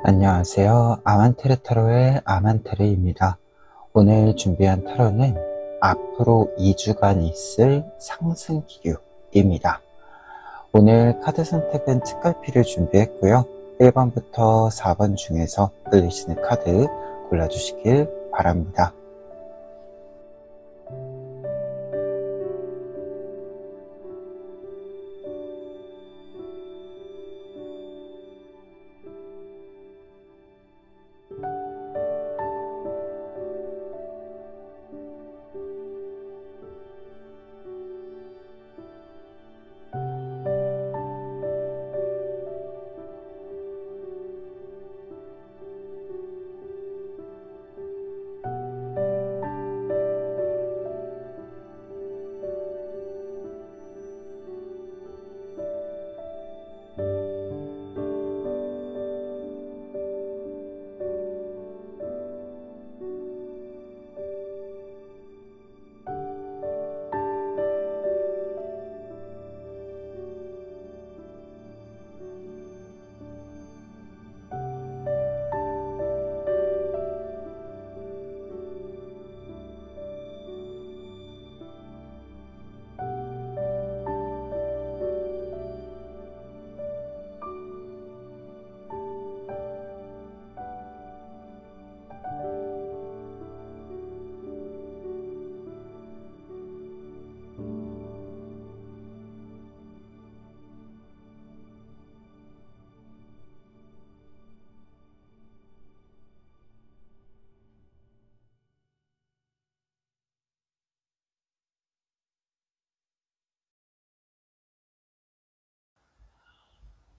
안녕하세요. 아만테르 타로의 아만테르입니다. 오늘 준비한 타로는 앞으로 2주간 있을 상승 기류입니다. 오늘 카드 선택은 책갈피를 준비했고요. 1번부터 4번 중에서 끌리시는 카드 골라주시길 바랍니다.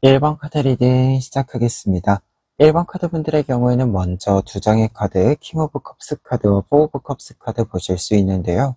(1번) 카드 리딩 시작하겠습니다. 1번 카드 분들의 경우에는 먼저 두 장의 카드, 킹 오브 컵스 카드와 포 오브 컵스 카드 보실 수 있는데요.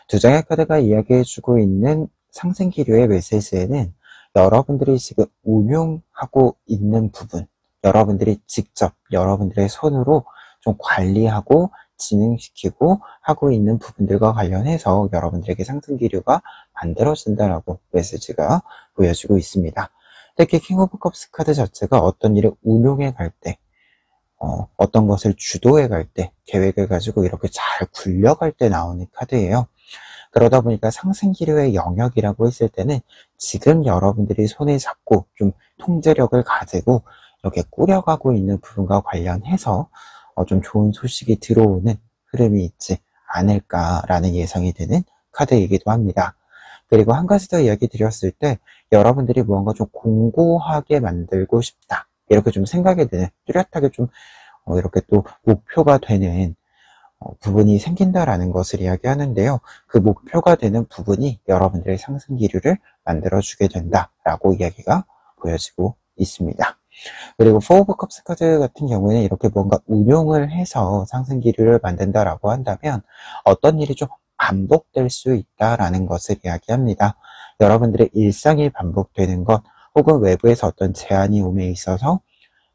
두 장의 카드가 이야기해주고 있는 상승 기류의 메시지에는 여러분들이 지금 운용하고 있는 부분, 여러분들이 직접 여러분들의 손으로 좀 관리하고 진행시키고 하고 있는 부분들과 관련해서 여러분들에게 상승 기류가 만들어진다라고 메시지가 보여주고 있습니다. 특히 킹 오브 컵스 카드 자체가 어떤 일을 운용해 갈 때, 어떤 것을 주도해 갈 때, 계획을 가지고 이렇게 잘 굴려갈 때 나오는 카드예요. 그러다 보니까 상승 기류의 영역이라고 했을 때는 지금 여러분들이 손에 잡고 좀 통제력을 가지고 이렇게 꾸려가고 있는 부분과 관련해서 좀 좋은 소식이 들어오는 흐름이 있지 않을까라는 예상이 되는 카드이기도 합니다. 그리고 한 가지 더 이야기 드렸을 때 여러분들이 무언가 좀 공고하게 만들고 싶다, 이렇게 좀 생각이 드는, 뚜렷하게 좀 이렇게 또 목표가 되는 부분이 생긴다라는 것을 이야기하는데요. 그 목표가 되는 부분이 여러분들의 상승 기류를 만들어주게 된다라고 이야기가 보여지고 있습니다. 그리고 포 오브 컵스 카드 같은 경우에는 이렇게 뭔가 운용을 해서 상승 기류를 만든다라고 한다면 어떤 일이 좀 반복될 수 있다라는 것을 이야기합니다. 여러분들의 일상이 반복되는 것, 혹은 외부에서 어떤 제안이 오에 있어서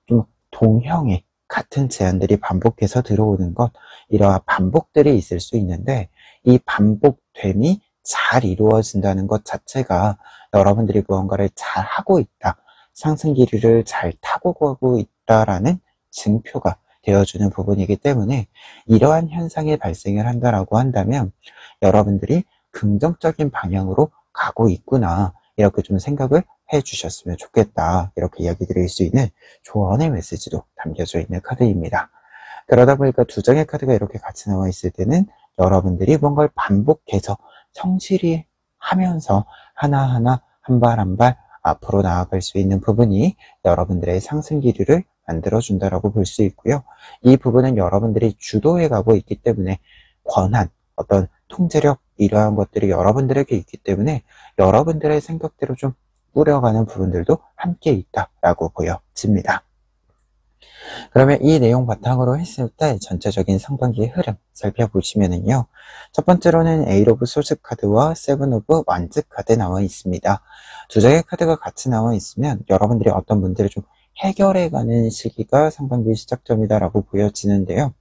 좀 동형의 같은 제안들이 반복해서 들어오는 것, 이러한 반복들이 있을 수 있는데 이 반복됨이 잘 이루어진다는 것 자체가 여러분들이 무언가를 잘 하고 있다, 상승 기류를 잘 타고 가고 있다라는 증표가 되어주는 부분이기 때문에 이러한 현상이 발생을 한다라고 한다면 여러분들이 긍정적인 방향으로 가고 있구나, 이렇게 좀 생각을 해 주셨으면 좋겠다, 이렇게 이야기 드릴 수 있는 조언의 메시지도 담겨져 있는 카드입니다. 그러다 보니까 두 장의 카드가 이렇게 같이 나와 있을 때는 여러분들이 뭔가를 반복해서 성실히 하면서 하나하나 한 발 한 발 앞으로 나아갈 수 있는 부분이 여러분들의 상승 기류를 만들어준다라고 볼 수 있고요. 이 부분은 여러분들이 주도해 가고 있기 때문에 권한, 어떤 통제력, 이러한 것들이 여러분들에게 있기 때문에 여러분들의 생각대로 좀 꾸려가는 부분들도 함께 있다라고 보여집니다. 그러면 이 내용 바탕으로 했을 때 전체적인 상반기의 흐름 살펴보시면은요, 첫 번째로는 에잇 오브 소드 카드와 세븐 오브 완즈 카드 나와 있습니다. 두 장의 카드가 같이 나와 있으면 여러분들이 어떤 문제를 좀 해결해가는 시기가 상반기 시작점이다라고 보여지는데요.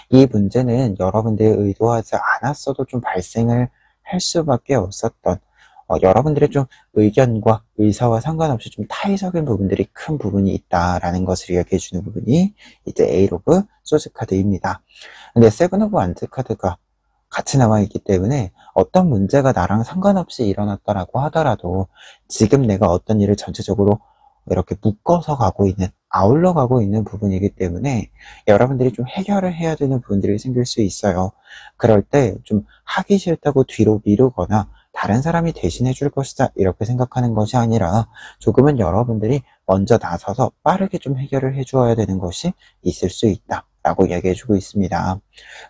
이 문제는 여러분들이 의도하지 않았어도 좀 발생을 할 수밖에 없었던 여러분들의 좀 의견과 의사와 상관없이 좀 타의적인 부분들이 큰 부분이 있다라는 것을 이야기해 주는 부분이 이제 에잇 오브 소즈 카드입니다. 근데 세븐 오브 완즈 카드가 같이 나와 있기 때문에 어떤 문제가 나랑 상관없이 일어났다라고 하더라도 지금 내가 어떤 일을 전체적으로 이렇게 묶어서 가고 있는, 아울러 가고 있는 부분이기 때문에 여러분들이 좀 해결을 해야 되는 부분들이 생길 수 있어요. 그럴 때 좀 하기 싫다고 뒤로 미루거나 다른 사람이 대신해 줄 것이다 이렇게 생각하는 것이 아니라 조금은 여러분들이 먼저 나서서 빠르게 좀 해결을 해 주어야 되는 것이 있을 수 있다 라고 이야기해 주고 있습니다.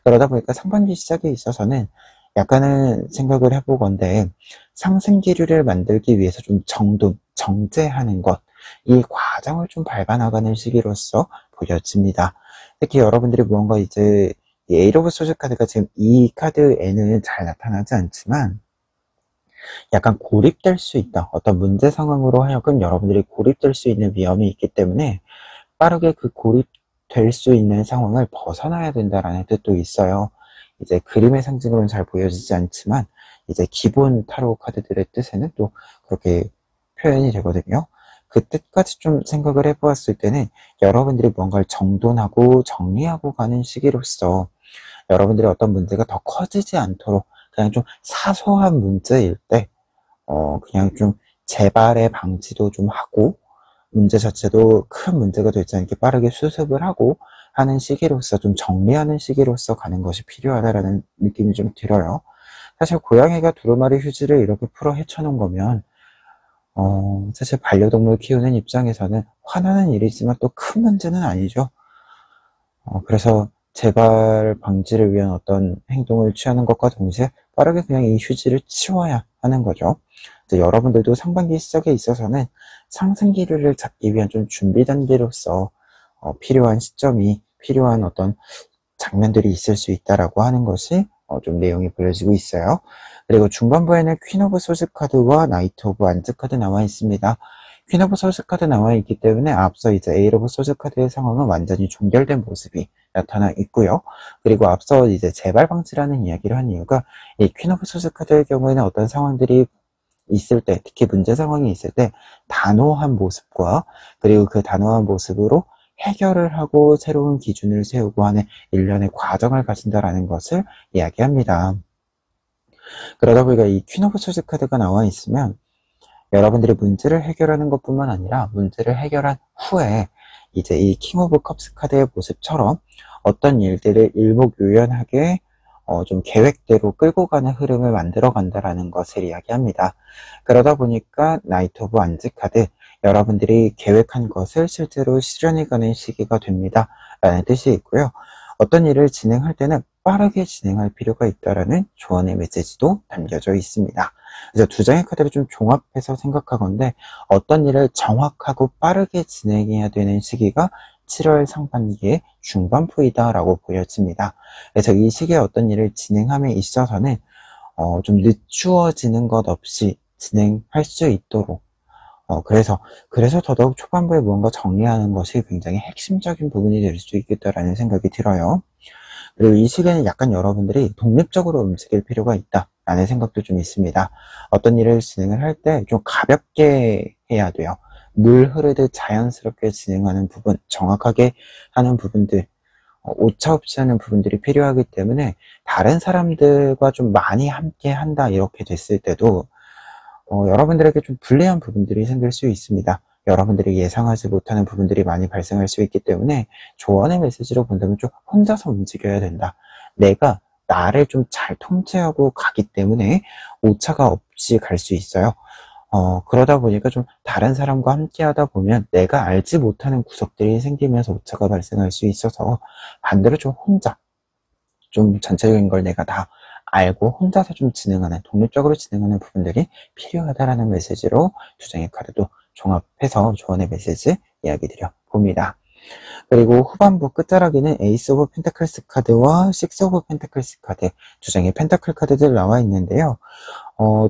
그러다 보니까 상반기 시작에 있어서는 약간은 생각을 해보건데 상승 기류를 만들기 위해서 좀 정제하는 것, 이 과정을 좀 밟아나가는 시기로서 보여집니다. 특히 여러분들이 무언가 이제 에잇 오브 소즈 카드가 지금 이 카드에는 잘 나타나지 않지만 약간 고립될 수 있다. 어떤 문제 상황으로 하여금 여러분들이 고립될 수 있는 위험이 있기 때문에 빠르게 그 고립될 수 있는 상황을 벗어나야 된다라는 뜻도 있어요. 이제 그림의 상징으로는 잘 보여지지 않지만 이제 기본 타로 카드들의 뜻에는 또 그렇게 표현이 되거든요. 그 뜻까지 좀 생각을 해보았을 때는 여러분들이 뭔가를 정돈하고 정리하고 가는 시기로서 여러분들의 어떤 문제가 더 커지지 않도록 그냥 좀 사소한 문제일 때 그냥 좀 재발의 방지도 좀 하고 문제 자체도 큰 문제가 되지 않게 빠르게 수습을 하고 하는 시기로서 좀 정리하는 시기로서 가는 것이 필요하다라는 느낌이 좀 들어요. 사실 고양이가 두루마리 휴지를 이렇게 풀어 헤쳐놓은 거면 사실 반려동물 키우는 입장에서는 화나는 일이지만 또 큰 문제는 아니죠. 그래서 재발 방지를 위한 어떤 행동을 취하는 것과 동시에 빠르게 그냥 이 휴지를 치워야 하는 거죠. 이제 여러분들도 상반기 시작에 있어서는 상승 기류를 잡기 위한 좀 준비 단계로서 필요한 시점이 필요한 어떤 장면들이 있을 수 있다라고 하는 것이 좀 내용이 보여지고 있어요. 그리고 중반부에는 퀸 오브 소즈 카드와 나이트 오브 완즈 카드 나와 있습니다. 퀸 오브 소즈 카드 나와 있기 때문에 앞서 이제 에잇 오브 소즈 카드의 상황은 완전히 종결된 모습이 나타나 있고요. 그리고 앞서 이제 재발 방지라는 이야기를 한 이유가 이 퀸 오브 소즈 카드의 경우에는 어떤 상황들이 있을 때, 특히 문제 상황이 있을 때 단호한 모습과 그리고 그 단호한 모습으로 해결을 하고 새로운 기준을 세우고 하는 일련의 과정을 가진다라는 것을 이야기합니다. 그러다 보니까 이 퀸 오브 소즈 카드가 나와 있으면 여러분들이 문제를 해결하는 것뿐만 아니라 문제를 해결한 후에 이제 이 킹 오브 컵스 카드의 모습처럼 어떤 일들을 일목요연하게 좀 계획대로 끌고 가는 흐름을 만들어 간다라는 것을 이야기합니다. 그러다 보니까 나이트 오브 완즈 카드, 여러분들이 계획한 것을 실제로 실현해 가는 시기가 됩니다 라는 뜻이 있고요. 어떤 일을 진행할 때는 빠르게 진행할 필요가 있다라는 조언의 메시지도 담겨져 있습니다. 그래서 두 장의 카드를 좀 종합해서 생각하건대 어떤 일을 정확하고 빠르게 진행해야 되는 시기가 7월 상반기의 중반부이다 라고 보여집니다. 그래서 이 시기에 어떤 일을 진행함에 있어서는 좀 늦추어지는 것 없이 진행할 수 있도록 그래서 더더욱 초반부에 무언가 정리하는 것이 굉장히 핵심적인 부분이 될 수 있겠다라는 생각이 들어요. 그리고 이 시기에는 약간 여러분들이 독립적으로 움직일 필요가 있다라는 생각도 좀 있습니다. 어떤 일을 진행을 할 때 좀 가볍게 해야 돼요. 물 흐르듯 자연스럽게 진행하는 부분, 정확하게 하는 부분들, 오차 없이 하는 부분들이 필요하기 때문에 다른 사람들과 좀 많이 함께 한다 이렇게 됐을 때도 여러분들에게 좀 불리한 부분들이 생길 수 있습니다. 여러분들이 예상하지 못하는 부분들이 많이 발생할 수 있기 때문에 조언의 메시지로 본다면 좀 혼자서 움직여야 된다. 내가 나를 좀 잘 통제하고 가기 때문에 오차가 없이 갈 수 있어요. 그러다 보니까 좀 다른 사람과 함께 하다 보면 내가 알지 못하는 구석들이 생기면서 오차가 발생할 수 있어서 반대로 좀 혼자, 좀 전체적인 걸 내가 다 알고 혼자서 좀 진행하는, 독립적으로 진행하는 부분들이 필요하다라는 메시지로 두 장의 카드도 종합해서 조언의 메시지 이야기 드려 봅니다. 그리고 후반부 끝자락에는 에이스 오브 펜타클스 카드와 식스 오브 펜타클스 카드, 두 장의 펜타클 카드들 나와 있는데요.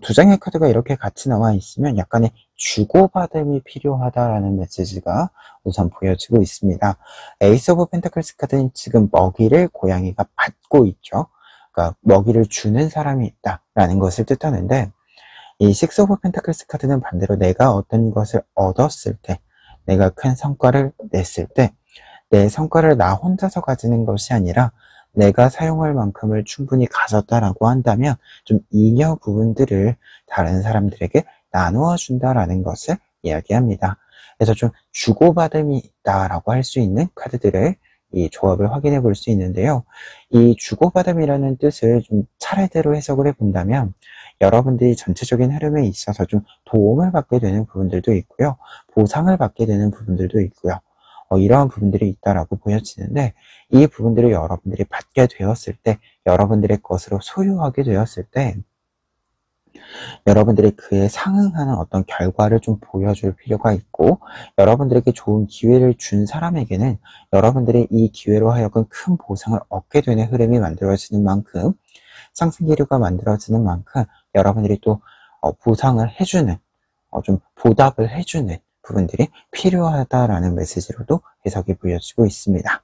두 장의 카드가 이렇게 같이 나와 있으면 약간의 주고받음이 필요하다라는 메시지가 우선 보여지고 있습니다. 에이스 오브 펜타클스 카드는 지금 먹이를 고양이가 받고 있죠. 그러니까 먹이를 주는 사람이 있다라는 것을 뜻하는데 이 식스 오브 펜타클스 카드는 반대로 내가 어떤 것을 얻었을 때, 내가 큰 성과를 냈을 때, 내 성과를 나 혼자서 가지는 것이 아니라 내가 사용할 만큼을 충분히 가졌다라고 한다면 좀 잉여 부분들을 다른 사람들에게 나누어 준다라는 것을 이야기합니다. 그래서 좀 주고받음이 있다라고 할 수 있는 카드들을 이 조합을 확인해 볼 수 있는데요. 이 주고받음이라는 뜻을 좀 차례대로 해석을 해본다면 여러분들이 전체적인 흐름에 있어서 좀 도움을 받게 되는 부분들도 있고요. 보상을 받게 되는 부분들도 있고요. 이러한 부분들이 있다라고 보여지는데 이 부분들을 여러분들이 받게 되었을 때 여러분들의 것으로 소유하게 되었을 때 여러분들이 그에 상응하는 어떤 결과를 좀 보여줄 필요가 있고 여러분들에게 좋은 기회를 준 사람에게는 여러분들이 이 기회로 하여금 큰 보상을 얻게 되는 흐름이 만들어지는 만큼 상승기류가 만들어지는 만큼 여러분들이 또 보상을 해주는 좀 보답을 해주는 부분들이 필요하다라는 메시지로도 해석이 보여지고 있습니다.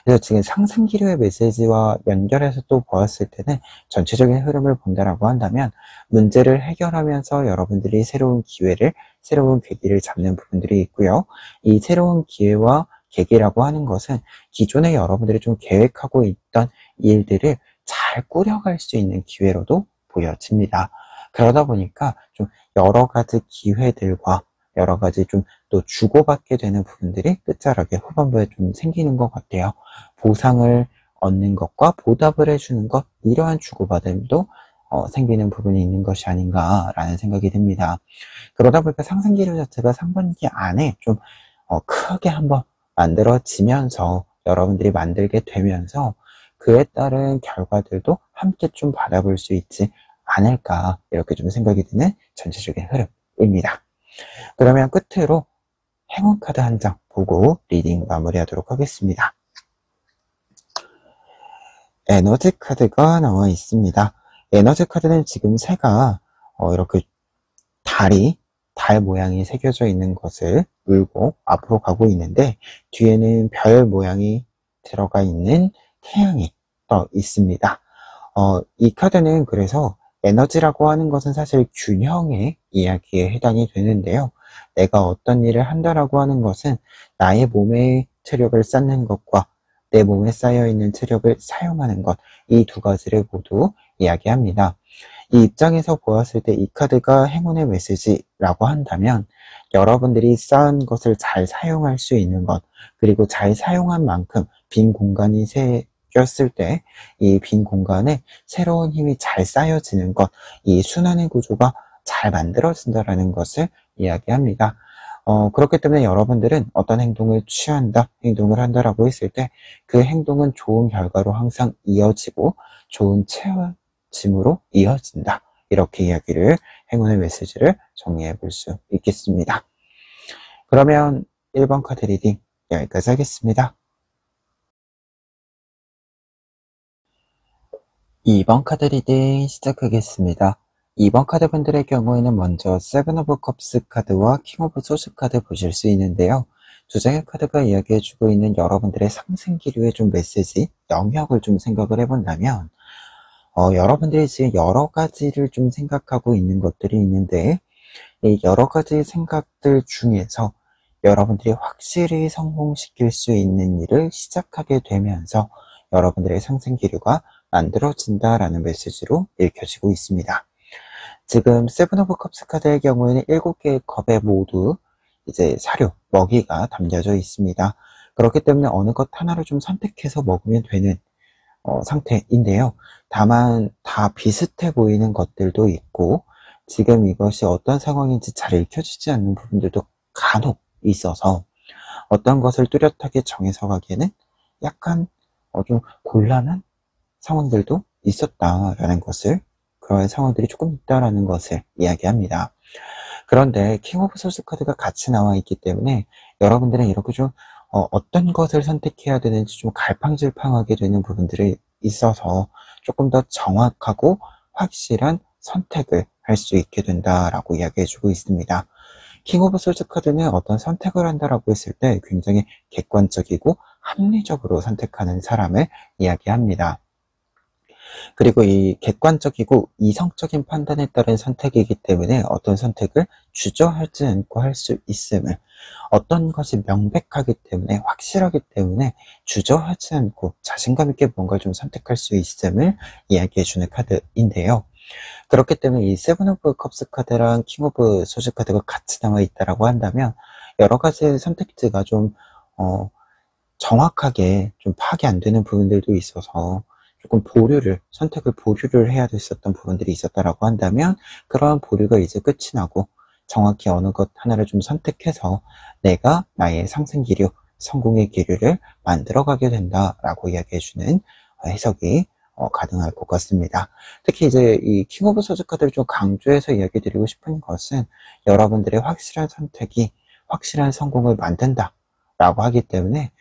그래서 지금 상승기류의 메시지와 연결해서 또 보았을 때는 전체적인 흐름을 본다라고 한다면 문제를 해결하면서 여러분들이 새로운 기회를, 새로운 계기를 잡는 부분들이 있고요. 이 새로운 기회와 계기라고 하는 것은 기존에 여러분들이 좀 계획하고 있던 일들을 잘 꾸려갈 수 있는 기회로도 보여집니다. 그러다 보니까 좀 여러 가지 기회들과 여러 가지 좀 또 주고받게 되는 부분들이 끝자락에 후반부에 좀 생기는 것 같아요. 보상을 얻는 것과 보답을 해주는 것, 이러한 주고받음도 생기는 부분이 있는 것이 아닌가라는 생각이 듭니다. 그러다 보니까 상승기류 자체가 3분기 안에 좀 크게 한번 만들어지면서 여러분들이 만들게 되면서 그에 따른 결과들도 함께 좀 받아볼 수 있지 않을까 이렇게 좀 생각이 드는 전체적인 흐름입니다. 그러면 끝으로 행운 카드 한 장 보고 리딩 마무리하도록 하겠습니다. 에너지 카드가 나와 있습니다. 에너지 카드는 지금 새가 이렇게 달 모양이 새겨져 있는 것을 물고 앞으로 가고 있는데 뒤에는 별 모양이 들어가 있는 태양이 떠 있습니다. 이 카드는 그래서 에너지라고 하는 것은 사실 균형의 이야기에 해당이 되는데요. 내가 어떤 일을 한다라고 하는 것은 나의 몸에 체력을 쌓는 것과 내 몸에 쌓여있는 체력을 사용하는 것, 이 두 가지를 모두 이야기합니다. 이 입장에서 보았을 때 이 카드가 행운의 메시지라고 한다면 여러분들이 쌓은 것을 잘 사용할 수 있는 것, 그리고 잘 사용한 만큼 빈 공간이 꼈을 때 이 빈 공간에 새로운 힘이 잘 쌓여지는 것, 이 순환의 구조가 잘 만들어진다라는 것을 이야기합니다. 그렇기 때문에 여러분들은 어떤 행동을 행동을 한다라고 했을 때 그 행동은 좋은 결과로 항상 이어지고 좋은 채워짐으로 이어진다. 이렇게 이야기를, 행운의 메시지를 정리해 볼 수 있겠습니다. 그러면 1번 카드 리딩 여기까지 하겠습니다. 2번 카드 리딩 시작하겠습니다. 2번 카드 분들의 경우에는 먼저 세븐 오브 컵스 카드와 킹 오브 소스 카드 보실 수 있는데요. 두 장의 카드가 이야기해주고 있는 여러분들의 상승 기류의 좀 메시지, 영역을 좀 생각을 해본다면 여러분들이 지금 여러 가지를 좀 생각하고 있는 것들이 있는데 이 여러 가지 생각들 중에서 여러분들이 확실히 성공시킬 수 있는 일을 시작하게 되면서 여러분들의 상승 기류가 만들어진다라는 메시지로 읽혀지고 있습니다. 지금 세븐 오브 컵스 카드의 경우에는 7개의 컵에 모두 이제 사료, 먹이가 담겨져 있습니다. 그렇기 때문에 어느 것 하나를 좀 선택해서 먹으면 되는 상태인데요. 다만 다 비슷해 보이는 것들도 있고 지금 이것이 어떤 상황인지 잘 읽혀지지 않는 부분들도 간혹 있어서 어떤 것을 뚜렷하게 정해서 가기에는 약간 좀 곤란한 상황들도 있었다라는 것을, 그런 상황들이 조금 있다라는 것을 이야기합니다. 그런데 킹 오브 소스 카드가 같이 나와 있기 때문에 여러분들은 이렇게 좀 어떤 것을 선택해야 되는지 좀 갈팡질팡하게 되는 부분들이 있어서 조금 더 정확하고 확실한 선택을 할 수 있게 된다라고 이야기해주고 있습니다. 킹 오브 소스 카드는 어떤 선택을 한다라고 했을 때 굉장히 객관적이고 합리적으로 선택하는 사람을 이야기합니다. 그리고 이 객관적이고 이성적인 판단에 따른 선택이기 때문에 어떤 선택을 주저하지 않고 할 수 있음을, 어떤 것이 명백하기 때문에, 확실하기 때문에 주저하지 않고 자신감 있게 뭔가를 좀 선택할 수 있음을 이야기해주는 카드인데요. 그렇기 때문에 이 세븐 오브 컵스 카드랑 킹 오브 소드 카드가 같이 나와 있다라고 한다면 여러 가지 선택지가 좀 정확하게 좀 파악이 안 되는 부분들도 있어서 조금 선택을 보류를 해야 됐었던 부분들이 있었다라고 한다면 그러한 보류가 이제 끝이 나고 정확히 어느 것 하나를 좀 선택해서 내가 나의 상승 기류, 성공의 기류를 만들어가게 된다라고 이야기해주는 해석이 가능할 것 같습니다. 특히 이제 이 킹 오브 소드 카드를 좀 강조해서 이야기 드리고 싶은 것은 여러분들의 확실한 선택이 확실한 성공을 만든다 라고 하기 때문에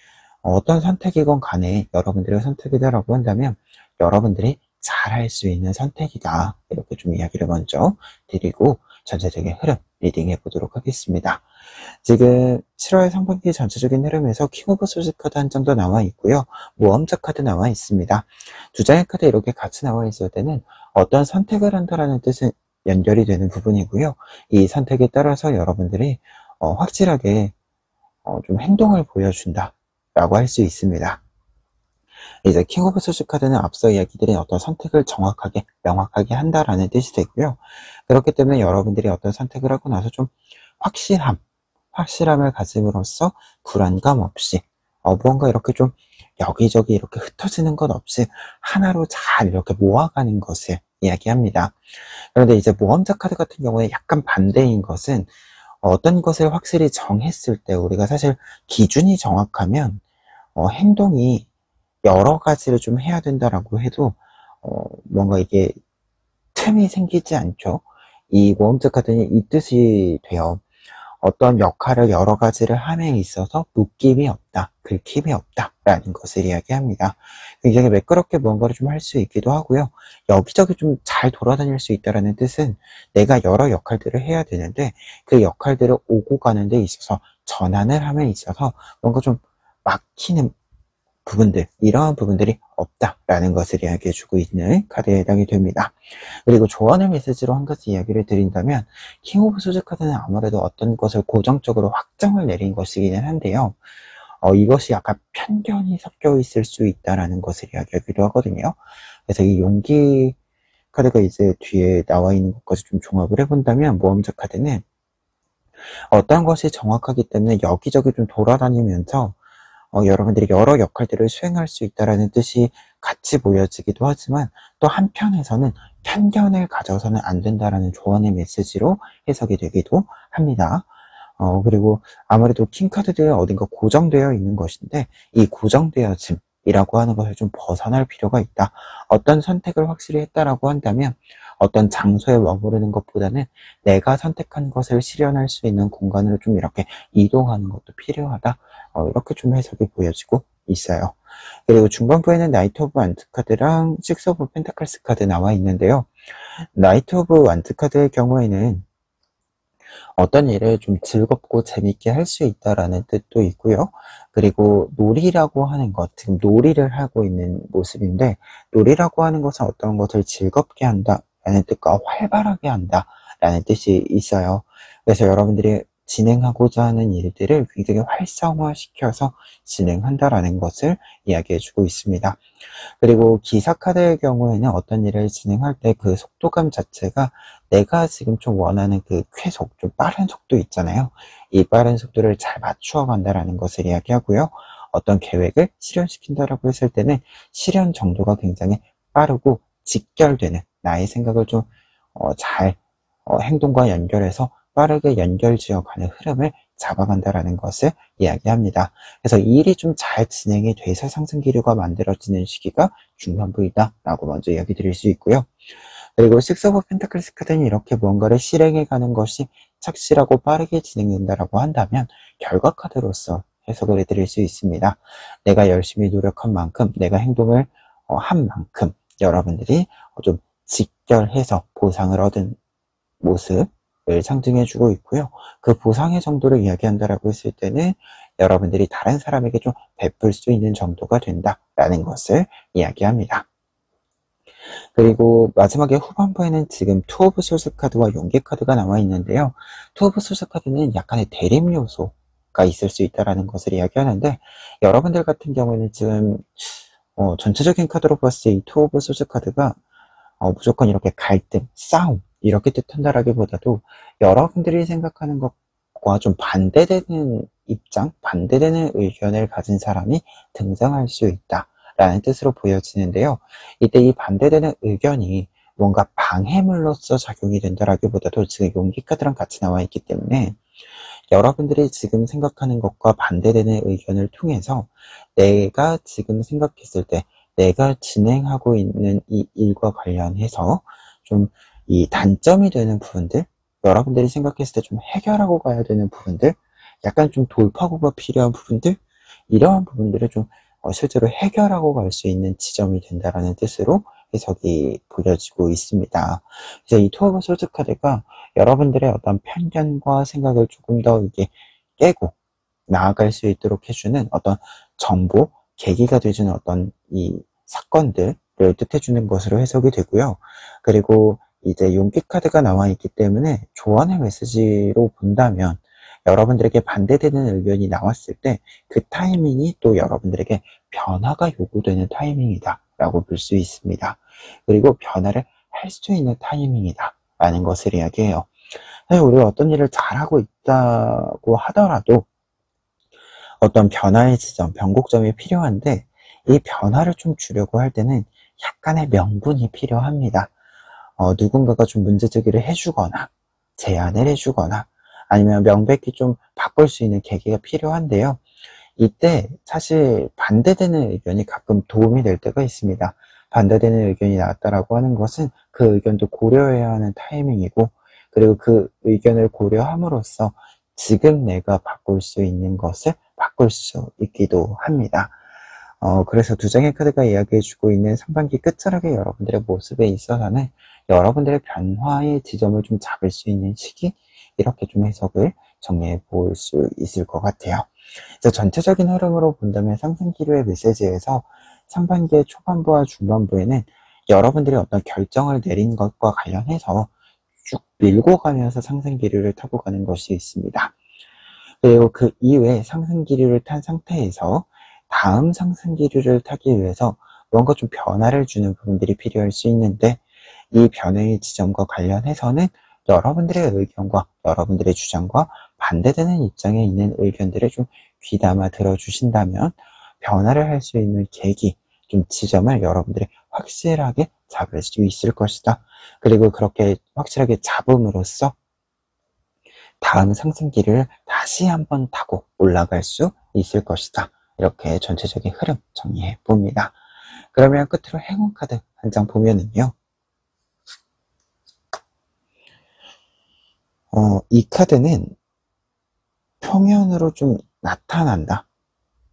어떤 선택이건 간에 여러분들의 선택이다라고 한다면 여러분들이 잘할 수 있는 선택이다, 이렇게 좀 이야기를 먼저 드리고 전체적인 흐름 리딩해 보도록 하겠습니다. 지금 7월 상반기 전체적인 흐름에서 킹 오브 소드 카드 한 장도 나와 있고요, 모험자 카드 나와 있습니다. 두 장의 카드 이렇게 같이 나와 있을 때는 어떤 선택을 한다라는 뜻은 연결이 되는 부분이고요, 이 선택에 따라서 여러분들이 확실하게 좀 행동을 보여준다 라고 할 수 있습니다. 이제 킹 오브 소드 카드는 앞서 이야기드린 어떤 선택을 정확하게 명확하게 한다라는 뜻이 되고요, 그렇기 때문에 여러분들이 어떤 선택을 하고 나서 좀 확실함을 가짐으로써 불안감 없이 무언가 이렇게 좀 여기저기 이렇게 흩어지는 것 없이 하나로 잘 이렇게 모아가는 것을 이야기합니다. 그런데 이제 모험자 카드 같은 경우에 약간 반대인 것은 어떤 것을 확실히 정했을 때 우리가 사실 기준이 정확하면 행동이 여러 가지를 좀 해야 된다라고 해도 뭔가 이게 틈이 생기지 않죠. 이 모험자 카드는 이 뜻이 돼요. 어떤 역할을 여러 가지를 함에 있어서 묶임이 없다, 긁힘이 없다 라는 것을 이야기합니다. 굉장히 매끄럽게 무언가를 좀 할 수 있기도 하고요, 여기저기 좀 잘 돌아다닐 수 있다는 뜻은 내가 여러 역할들을 해야 되는데 그 역할들을 오고 가는 데 있어서 전환을 함에 있어서 뭔가 좀 막히는 부분들, 이러한 부분들이 없다라는 것을 이야기해주고 있는 카드에 해당이 됩니다. 그리고 조언의 메시지로 한 가지 이야기를 드린다면 킹 오브 소드 카드는 아무래도 어떤 것을 고정적으로 확정을 내린 것이기는 한데요, 이것이 약간 편견이 섞여 있을 수 있다라는 것을 이야기하기도 하거든요. 그래서 이 용기 카드가 이제 뒤에 나와 있는 것까지 좀 종합을 해본다면 모험자 카드는 어떤 것이 정확하기 때문에 여기저기 좀 돌아다니면서 여러분들이 여러 역할들을 수행할 수 있다는 뜻이 같이 보여지기도 하지만 또 한편에서는 편견을 가져서는 안 된다라는 조언의 메시지로 해석이 되기도 합니다. 그리고 아무래도 킹카드들은 어딘가 고정되어 있는 것인데 이 고정되어짐이라고 하는 것을 좀 벗어날 필요가 있다. 어떤 선택을 확실히 했다라고 한다면 어떤 장소에 머무르는 것보다는 내가 선택한 것을 실현할 수 있는 공간으로 좀 이렇게 이동하는 것도 필요하다, 이렇게 좀 해석이 보여지고 있어요. 그리고 중반부에는 나이트 오브 완드 카드랑 식스 오브 펜타클스 카드 나와 있는데요, 나이트 오브 완드 카드의 경우에는 어떤 일을 좀 즐겁고 재밌게 할 수 있다라는 뜻도 있고요, 그리고 놀이라고 하는 것, 지금 놀이를 하고 있는 모습인데 놀이라고 하는 것은 어떤 것을 즐겁게 한다 라는 뜻과 활발하게 한다 라는 뜻이 있어요. 그래서 여러분들이 진행하고자 하는 일들을 굉장히 활성화시켜서 진행한다라는 것을 이야기해주고 있습니다. 그리고 기사 카드의 경우에는 어떤 일을 진행할 때 그 속도감 자체가 내가 지금 좀 원하는 그 쾌속, 좀 빠른 속도 있잖아요. 이 빠른 속도를 잘 맞추어 간다라는 것을 이야기하고요, 어떤 계획을 실현시킨다라고 했을 때는 실현 정도가 굉장히 빠르고 직결되는, 나의 생각을 좀 잘 행동과 연결해서 빠르게 연결지어가는 흐름을 잡아간다라는 것을 이야기합니다. 그래서 이 일이 좀 잘 진행이 돼서 상승 기류가 만들어지는 시기가 중반부이다 라고 먼저 이야기 드릴 수 있고요. 그리고 식스 오브 펜타클스 카드는 이렇게 무언가를 실행해 가는 것이 착실하고 빠르게 진행된다라고 한다면 결과 카드로서 해석을 해드릴 수 있습니다. 내가 열심히 노력한 만큼, 내가 행동을 한 만큼 여러분들이 좀 직결해서 보상을 얻은 모습을 상징해주고 있고요, 그 보상의 정도를 이야기한다라고 했을 때는 여러분들이 다른 사람에게 좀 베풀 수 있는 정도가 된다라는 것을 이야기합니다. 그리고 마지막에 후반부에는 지금 투 오브 소스 카드와 용기 카드가 나와 있는데요. 투 오브 소스 카드는 약간의 대립 요소가 있을 수 있다는 것을 이야기하는데, 여러분들 같은 경우에는 지금 전체적인 카드로 봤을 때 이 투 오브 소스 카드가 무조건 이렇게 갈등, 싸움 이렇게 뜻한다라기보다도 여러분들이 생각하는 것과 좀 반대되는 입장, 반대되는 의견을 가진 사람이 등장할 수 있다라는 뜻으로 보여지는데요. 이때 이 반대되는 의견이 뭔가 방해물로서 작용이 된다라기보다도 지금 용기 카드랑 같이 나와 있기 때문에 여러분들이 지금 생각하는 것과 반대되는 의견을 통해서 내가 지금 생각했을 때 내가 진행하고 있는 이 일과 관련해서 좀 이 단점이 되는 부분들, 여러분들이 생각했을 때 좀 해결하고 가야 되는 부분들, 약간 좀 돌파구가 필요한 부분들, 이러한 부분들을 좀 실제로 해결하고 갈 수 있는 지점이 된다라는 뜻으로 해석이 보여지고 있습니다. 그래서 이 투 오브 소드 카드가 여러분들의 어떤 편견과 생각을 조금 더 이게 깨고 나아갈 수 있도록 해주는 어떤 정보, 계기가 되주는 어떤 이 사건들을 뜻해주는 것으로 해석이 되고요. 그리고 이제 용기 카드가 나와 있기 때문에 조언의 메시지로 본다면 여러분들에게 반대되는 의견이 나왔을 때 그 타이밍이 또 여러분들에게 변화가 요구되는 타이밍이다 라고 볼 수 있습니다. 그리고 변화를 할 수 있는 타이밍이다 라는 것을 이야기해요. 사실 우리가 어떤 일을 잘하고 있다고 하더라도 어떤 변화의 지점, 변곡점이 필요한데 이 변화를 좀 주려고 할 때는 약간의 명분이 필요합니다. 누군가가 좀 문제제기를 해주거나 제안을 해주거나 아니면 명백히 좀 바꿀 수 있는 계기가 필요한데요. 이때 사실 반대되는 의견이 가끔 도움이 될 때가 있습니다. 반대되는 의견이 나왔다라고 하는 것은 그 의견도 고려해야 하는 타이밍이고, 그리고 그 의견을 고려함으로써 지금 내가 바꿀 수 있는 것을 바꿀 수 있기도 합니다. 그래서 두 장의 카드가 이야기해주고 있는 상반기 끝자락의 여러분들의 모습에 있어서는 여러분들의 변화의 지점을 좀 잡을 수 있는 시기, 이렇게 좀 해석을 정리해 볼 수 있을 것 같아요. 그래서 전체적인 흐름으로 본다면 상승기류의 메시지에서 상반기의 초반부와 중반부에는 여러분들이 어떤 결정을 내린 것과 관련해서 쭉 밀고 가면서 상승기류를 타고 가는 것이 있습니다. 그리고 그 이후에 상승기류를 탄 상태에서 다음 상승기류를 타기 위해서 뭔가 좀 변화를 주는 부분들이 필요할 수 있는데, 이 변화의 지점과 관련해서는 여러분들의 의견과 여러분들의 주장과 반대되는 입장에 있는 의견들을 좀 귀담아 들어주신다면 변화를 할 수 있는 계기, 좀 지점을 여러분들이 확실하게 잡을 수 있을 것이다. 그리고 그렇게 확실하게 잡음으로써 다음 상승기를 다시 한번 타고 올라갈 수 있을 것이다. 이렇게 전체적인 흐름 정리해 봅니다. 그러면 끝으로 행운 카드 한 장 보면은요. 이 카드는 표면으로 좀 나타난다,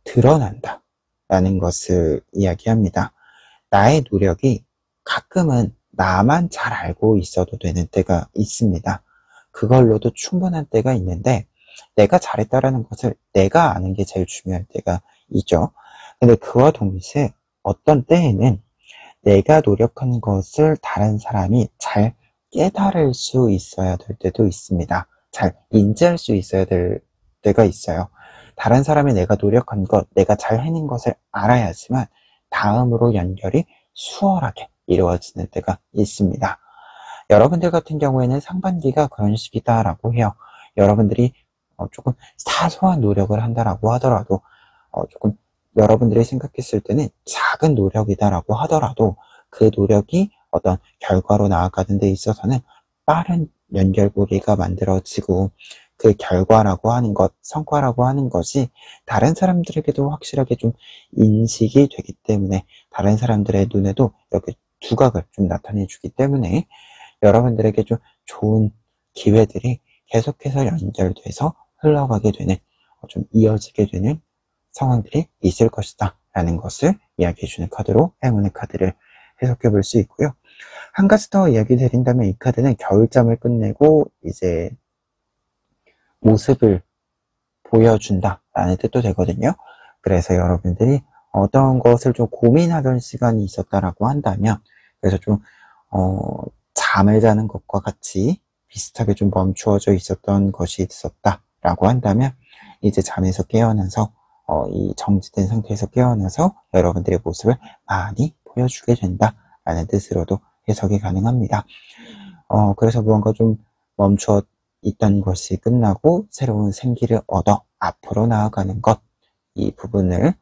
드러난다 라는 것을 이야기합니다. 나의 노력이 가끔은 나만 잘 알고 있어도 되는 때가 있습니다. 그걸로도 충분한 때가 있는데 내가 잘했다라는 것을 내가 아는 게 제일 중요할 때가 있죠. 근데 그와 동시에 어떤 때에는 내가 노력한 것을 다른 사람이 잘 깨달을 수 있어야 될 때도 있습니다. 잘 인지할 수 있어야 될 때가 있어요. 다른 사람이 내가 노력한 것, 내가 잘 해낸 것을 알아야지만 다음으로 연결이 수월하게 이루어지는 때가 있습니다. 여러분들 같은 경우에는 상반기가 그런 시기다라고 해요. 여러분들이 조금 사소한 노력을 한다라고 하더라도 조금 여러분들이 생각했을 때는 작은 노력이다라고 하더라도 그 노력이 어떤 결과로 나아가는 데 있어서는 빠른 연결고리가 만들어지고 그 결과라고 하는 것, 성과라고 하는 것이 다른 사람들에게도 확실하게 좀 인식이 되기 때문에 다른 사람들의 눈에도 이렇게 두각을 좀 나타내 주기 때문에 여러분들에게 좀 좋은 기회들이 계속해서 연결돼서 흘러가게 되는, 좀 이어지게 되는 상황들이 있을 것이다 라는 것을 이야기해 주는 카드로 행운의 카드를 해석해 볼 수 있고요. 한 가지 더 이야기 드린다면 이 카드는 겨울잠을 끝내고 이제 모습을 보여준다 라는 뜻도 되거든요. 그래서 여러분들이 어떤 것을 좀 고민하던 시간이 있었다라고 한다면 그래서 좀 잠을 자는 것과 같이 비슷하게 좀 멈추어져 있었던 것이 있었다라고 한다면, 이제 잠에서 깨어나서 이 정지된 상태에서 깨어나서 여러분들의 모습을 많이 보여주게 된다라는 뜻으로도 해석이 가능합니다. 그래서 무언가 좀 멈추어 있던 것이 끝나고 새로운 생기를 얻어 앞으로 나아가는 것, 이 부분을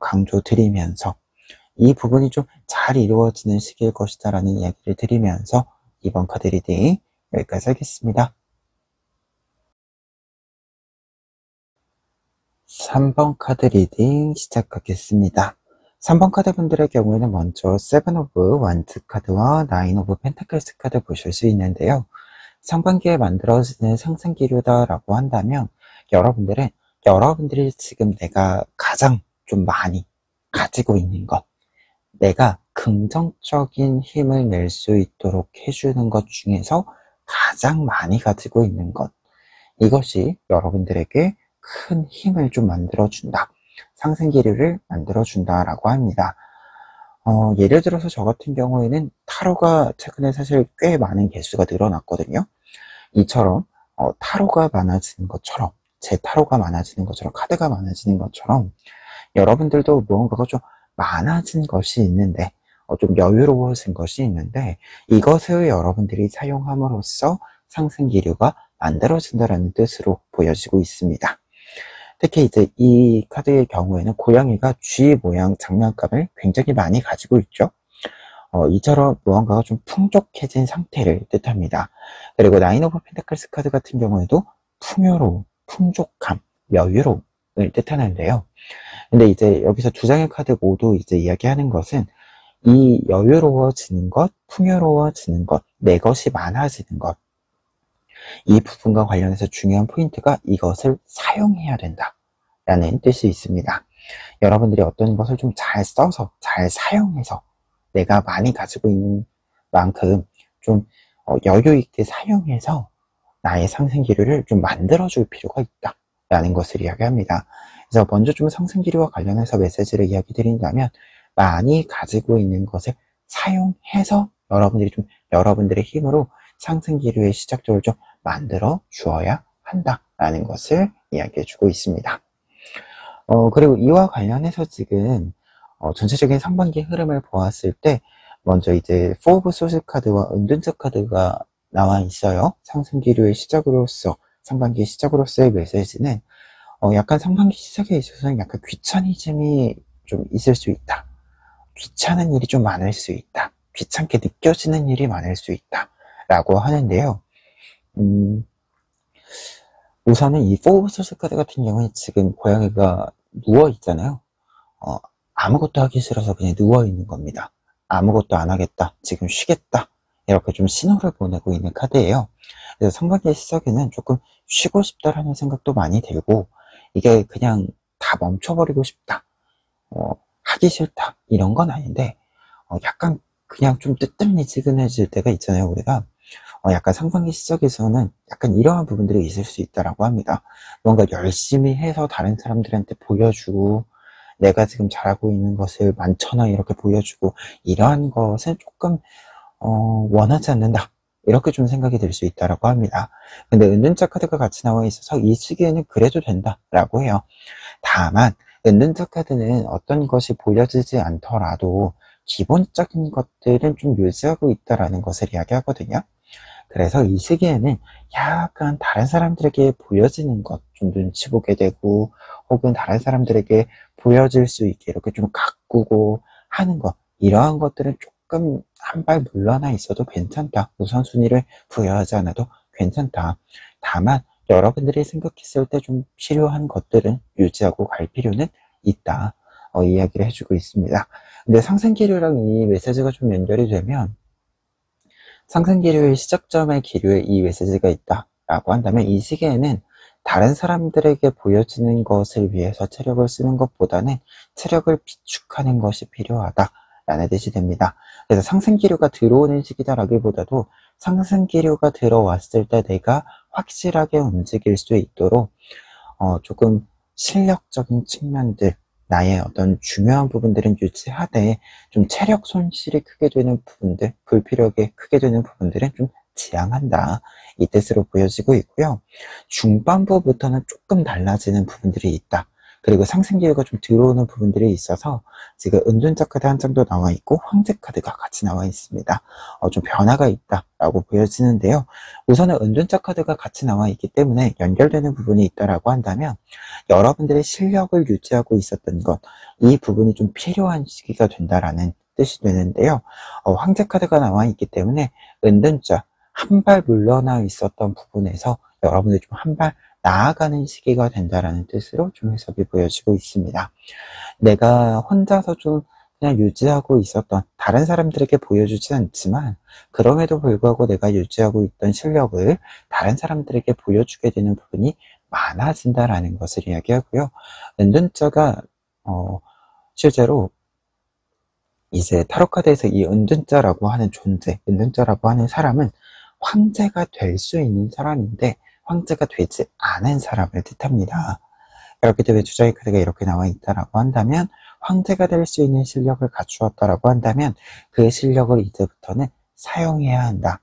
강조드리면서 이 부분이 좀 잘 이루어지는 시기일 것이다 라는 이야기를 드리면서 이번 카드 리딩 여기까지 하겠습니다. 3번 카드 리딩 시작하겠습니다. 3번 카드 분들의 경우에는 먼저 세븐 오브 완즈 카드와 나인 오브 펜타클스 카드 보실 수 있는데요. 상반기에 만들어지는 상승기류다라고 한다면 여러분들이 지금 내가 가장 좀 많이 가지고 있는 것, 내가 긍정적인 힘을 낼 수 있도록 해주는 것 중에서 가장 많이 가지고 있는 것, 이것이 여러분들에게 큰 힘을 좀 만들어준다, 상승기류를 만들어준다라고 합니다. 예를 들어서 저 같은 경우에는 타로가 최근에 사실 꽤 많은 개수가 늘어났거든요. 이처럼 타로가 많아지는 것처럼, 제 타로가 많아지는 것처럼, 카드가 많아지는 것처럼 여러분들도 무언가가 좀 많아진 것이 있는데, 좀 여유로워진 것이 있는데, 이것을 여러분들이 사용함으로써 상승기류가 만들어진다는 뜻으로 보여지고 있습니다. 특히 이제 이 카드의 경우에는 고양이가 쥐 모양 장난감을 굉장히 많이 가지고 있죠. 이처럼 무언가가 좀 풍족해진 상태를 뜻합니다. 그리고 나인 오브 펜타클스 카드 같은 경우에도 풍요로움, 풍족함, 여유로움을 뜻하는데요. 근데 이제 여기서 두 장의 카드 모두 이제 이야기하는 것은 이 여유로워지는 것, 풍요로워지는 것, 내 것이 많아지는 것, 이 부분과 관련해서 중요한 포인트가 이것을 사용해야 된다 라는 뜻이 있습니다. 여러분들이 어떤 것을 좀 잘 써서, 잘 사용해서 내가 많이 가지고 있는 만큼 좀 여유 있게 사용해서 나의 상승기류를 좀 만들어줄 필요가 있다 라는 것을 이야기합니다. 그래서 먼저 좀 상승기류와 관련해서 메시지를 이야기 드린다면, 많이 가지고 있는 것을 사용해서 여러분들이 좀 여러분들의 힘으로 상승기류의 시작점을 좀 만들어 주어야 한다라는 것을 이야기해 주고 있습니다. 그리고 이와 관련해서 지금 전체적인 상반기 흐름을 보았을 때, 먼저 이제 4 오브 소스 카드와 은둔자 카드가 나와 있어요. 상승기류의 시작으로서, 상반기 시작으로서의 메시지는 약간 상반기 시작에 있어서는 약간 귀차니즘이 좀 있을 수 있다, 귀찮은 일이 좀 많을 수 있다, 귀찮게 느껴지는 일이 많을 수 있다 라고 하는데요. 우선은 이 4 오브 소스 카드 같은 경우에 지금 고양이가 누워 있잖아요. 아무것도 하기 싫어서 그냥 누워 있는 겁니다. 아무것도 안 하겠다, 지금 쉬겠다, 이렇게 좀 신호를 보내고 있는 카드예요. 그래서 상반기 시작에는 조금 쉬고 싶다라는 생각도 많이 들고, 이게 그냥 다 멈춰버리고 싶다, 하기 싫다, 이런 건 아닌데, 약간 그냥 좀 뜨뜻미지근해질 때가 있잖아요, 우리가. 약간 상반기 시작에서는 약간 이러한 부분들이 있을 수 있다라고 합니다. 뭔가 열심히 해서 다른 사람들한테 보여주고, 내가 지금 잘하고 있는 것을 많잖아 이렇게 보여주고, 이러한 것은 조금 원하지 않는다, 이렇게 좀 생각이 들 수 있다라고 합니다. 근데 은둔자 카드가 같이 나와 있어서 이 시기에는 그래도 된다라고 해요. 다만 은둔자 카드는 어떤 것이 보여지지 않더라도 기본적인 것들은 좀 유지하고 있다라는 것을 이야기하거든요. 그래서 이 시기에는 약간 다른 사람들에게 보여지는 것 좀 눈치 보게 되고, 혹은 다른 사람들에게 보여질 수 있게 이렇게 좀 가꾸고 하는 것, 이러한 것들은 조금 한 발 물러나 있어도 괜찮다, 우선순위를 부여하지 않아도 괜찮다. 다만 여러분들이 생각했을 때 좀 필요한 것들은 유지하고 갈 필요는 있다, 이야기를 해주고 있습니다. 근데 상승기류랑 이 메시지가 좀 연결이 되면, 상승기류의 시작점의 기류에 이 메시지가 있다라고 한다면, 이 시기에는 다른 사람들에게 보여지는 것을 위해서 체력을 쓰는 것보다는 체력을 비축하는 것이 필요하다라는 뜻이 됩니다. 그래서 상승기류가 들어오는 시기다라기보다도 상승기류가 들어왔을 때 내가 확실하게 움직일 수 있도록 조금 실력적인 측면들, 나의 어떤 중요한 부분들은 유지하되 좀 체력 손실이 크게 되는 부분들, 불필요하게 크게 되는 부분들은 좀 지양한다. 이 뜻으로 보여지고 있고요. 중반부부터는 조금 달라지는 부분들이 있다. 그리고 상승기회가 좀 들어오는 부분들이 있어서 지금 은둔자 카드 한 장도 나와 있고 황제 카드가 같이 나와 있습니다. 좀 변화가 있다라고 보여지는데요. 우선은 은둔자 카드가 같이 나와 있기 때문에 연결되는 부분이 있다라고 한다면 여러분들의 실력을 유지하고 있었던 것, 이 부분이 좀 필요한 시기가 된다라는 뜻이 되는데요. 황제 카드가 나와 있기 때문에 은둔자, 한 발 물러나 있었던 부분에서 여러분들이 좀 한 발 나아가는 시기가 된다라는 뜻으로 좀 해석이 보여지고 있습니다. 내가 혼자서 좀 그냥 유지하고 있었던, 다른 사람들에게 보여주지 않지만 그럼에도 불구하고 내가 유지하고 있던 실력을 다른 사람들에게 보여주게 되는 부분이 많아진다라는 것을 이야기하고요. 은둔자가 실제로 이제 타로카드에서 이 은둔자라고 하는 존재, 은둔자라고 하는 사람은 황제가 될 수 있는 사람인데 황제가 되지 않은 사람을 뜻합니다. 그렇기 때문에 주자의 카드가 이렇게 나와 있다라고 한다면 황제가 될 수 있는 실력을 갖추었다라고 한다면 그 실력을 이제부터는 사용해야 한다.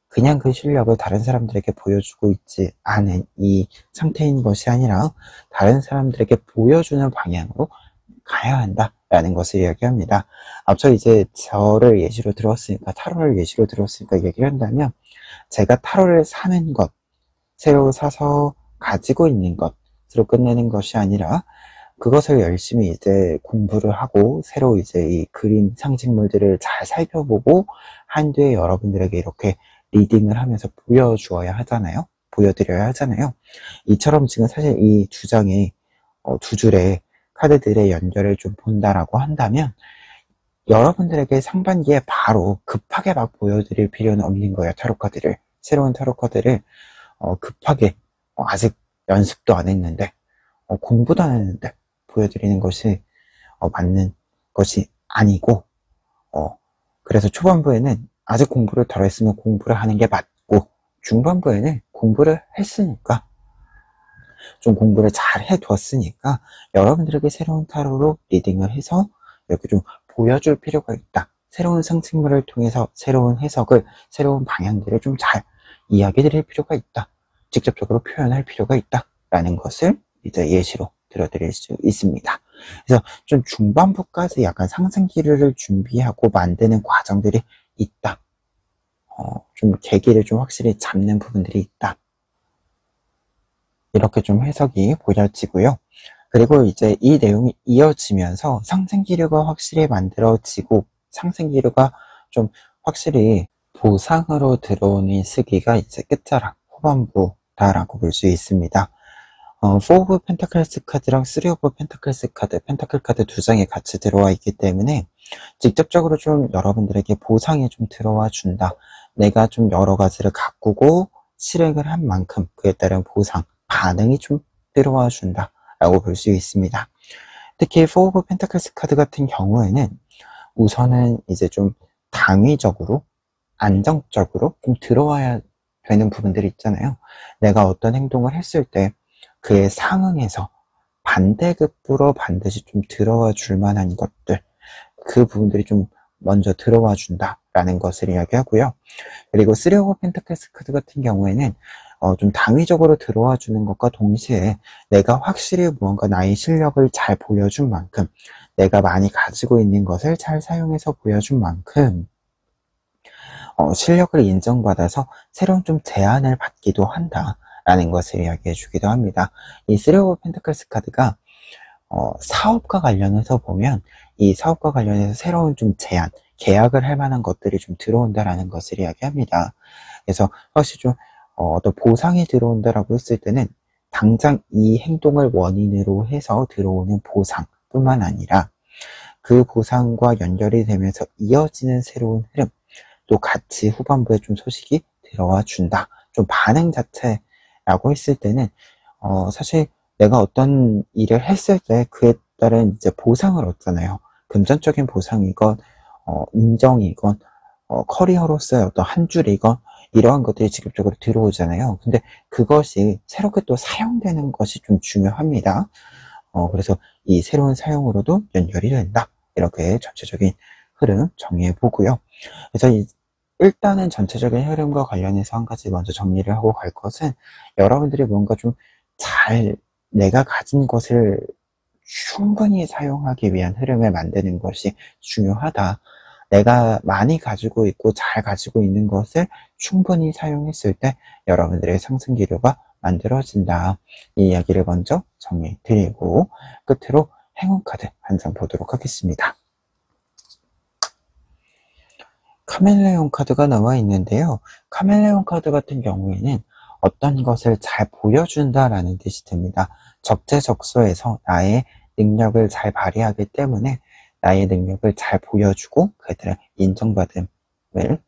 그냥 그 실력을 다른 사람들에게 보여주고 있지 않은 이 상태인 것이 아니라 다른 사람들에게 보여주는 방향으로 가야 한다라는 것을 이야기합니다. 앞서 이제 저를 예시로 들었으니까, 타로를 예시로 들었으니까 얘기를 한다면, 제가 타로를 사는 것, 새로 사서 가지고 있는 것으로 끝내는 것이 아니라 그것을 열심히 이제 공부를 하고 새로 이제 이 그림 상징물들을 잘 살펴보고 한뒤에 여러분들에게 이렇게 리딩을 하면서 보여주어야 하잖아요. 보여드려야 하잖아요. 이처럼 지금 사실 이 두 장의 두 줄의 카드들의 연결을 좀 본다라고 한다면 여러분들에게 상반기에 바로 급하게 막 보여드릴 필요는 없는 거예요. 타로 카드를, 새로운 타로 카드를 급하게 아직 연습도 안 했는데 공부도 안 했는데 보여드리는 것이 맞는 것이 아니고, 그래서 초반부에는 아직 공부를 덜 했으면 공부를 하는 게 맞고, 중반부에는 공부를 했으니까, 좀 공부를 잘 해두었으니까 여러분들에게 새로운 타로로 리딩을 해서 이렇게 좀 보여줄 필요가 있다. 새로운 상징물을 통해서 새로운 해석을, 새로운 방향들을 좀 잘 이야기 드릴 필요가 있다. 직접적으로 표현할 필요가 있다. 라는 것을 이제 예시로 들어드릴 수 있습니다. 그래서 좀 중반부까지 약간 상승기류를 준비하고 만드는 과정들이 있다. 좀 계기를 좀 확실히 잡는 부분들이 있다. 이렇게 좀 해석이 보여지고요. 그리고 이제 이 내용이 이어지면서 상승기류가 확실히 만들어지고 상승기류가 좀 확실히 보상으로 들어오는 시기가 이제 끝자락, 후반부다라고 볼 수 있습니다. 4 오브 펜타클스 카드랑 3 오브 펜타클스 카드, 펜타클 카드 두 장이 같이 들어와 있기 때문에 직접적으로 좀 여러분들에게 보상이 좀 들어와 준다. 내가 좀 여러 가지를 가꾸고 실행을 한 만큼 그에 따른 보상, 반응이 좀 들어와 준다 라고 볼 수 있습니다. 특히 4 오브 펜타클스 카드 같은 경우에는 우선은 이제 좀 당위적으로, 안정적으로 좀 들어와야 되는 부분들이 있잖아요. 내가 어떤 행동을 했을 때 그에 상응해서 반대급부로 반드시 좀 들어와 줄 만한 것들, 그 부분들이 좀 먼저 들어와 준다라는 것을 이야기하고요. 그리고 3 오브 펜타클스 카드 같은 경우에는 좀 당위적으로 들어와 주는 것과 동시에 내가 확실히 무언가 나의 실력을 잘 보여준 만큼, 내가 많이 가지고 있는 것을 잘 사용해서 보여준 만큼 실력을 인정받아서 새로운 좀 제안을 받기도 한다 라는 것을 이야기해 주기도 합니다. 이 3 오브 펜타클스 카드가 사업과 관련해서 보면 이 사업과 관련해서 새로운 좀 제안, 계약을 할 만한 것들이 좀 들어온다라는 것을 이야기합니다. 그래서 확실히 좀 어떤 보상이 들어온다라고 했을 때는 당장 이 행동을 원인으로 해서 들어오는 보상뿐만 아니라 그 보상과 연결이 되면서 이어지는 새로운 흐름, 또 같이 후반부에 좀 소식이 들어와 준다. 좀 반응 자체라고 했을 때는 사실 내가 어떤 일을 했을 때 그에 따른 이제 보상을 얻잖아요. 금전적인 보상이건 인정이건 커리어로서의 어떤 한 줄이건 이러한 것들이 직접적으로 들어오잖아요. 근데 그것이 새롭게 또 사용되는 것이 좀 중요합니다. 그래서 이 새로운 사용으로도 연결이 된다. 이렇게 전체적인 흐름 정리해 보고요. 그래서 일단은 전체적인 흐름과 관련해서 한 가지 먼저 정리를 하고 갈 것은, 여러분들이 뭔가 좀 내가 가진 것을 충분히 사용하기 위한 흐름을 만드는 것이 중요하다. 내가 많이 가지고 있고 잘 가지고 있는 것을 충분히 사용했을 때 여러분들의 상승 기류가 만들어진다. 이 이야기를 먼저 정리해 드리고, 끝으로 행운 카드 한 장 보도록 하겠습니다. 카멜레온 카드가 나와 있는데요. 카멜레온 카드 같은 경우에는 어떤 것을 잘 보여준다라는 뜻이 됩니다. 적재적소에서 나의 능력을 잘 발휘하기 때문에 나의 능력을 잘 보여주고 그들의 인정받음을